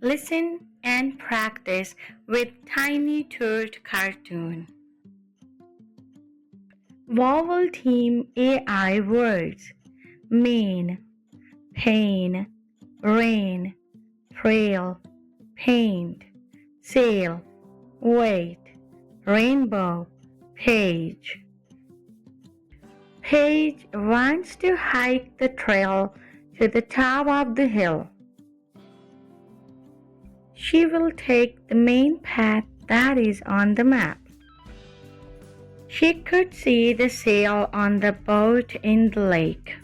Listen and practice with tiny Tot Carton. Vowel Team AI words: main, pain, rain, trail, paint, sail, wait, rainbow, page. Paige wants to hike the trail to the top of the hill. She will take the main path that is on the map. She could see the sail on the boat in the lake.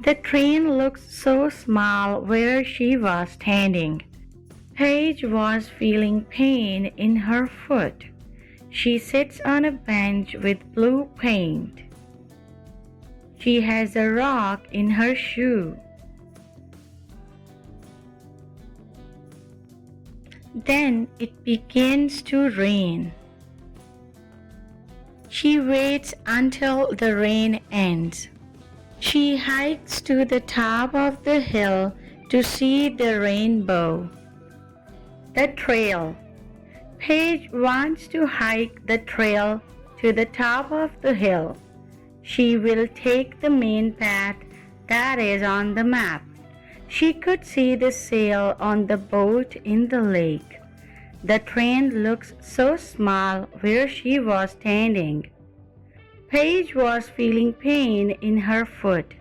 The train looked so small where she was standing. Paige was feeling pain in her foot. She sits on a bench with blue paint. She has a rock in her shoe. Then it begins to rain. She waits until the rain ends. She hikes to the top of the hill to see the rainbow. The trail. Paige wants to hike the trail to the top of the hill. She will take the main path that is on the map. She could see the sail on the boat in the lake. The train looks so small where she was standing. Paige was feeling pain in her foot.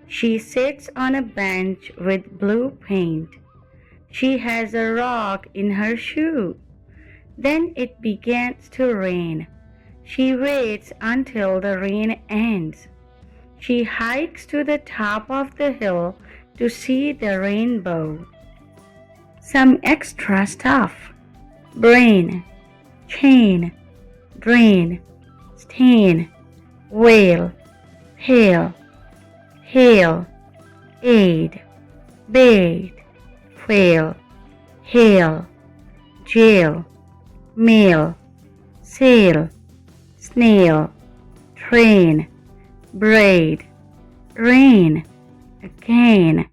She sits on a bench with blue paint. She has a rock in her shoe. Then it begins to rain. She waits until the rain ends. She hikes to the top of the hill to see the rainbow. Some extra stuff: brain, chain, drain, stain, whale, hail, hail, aid, bait, fail, hail, jail, mail, sail, snail, train, braid, rain, again,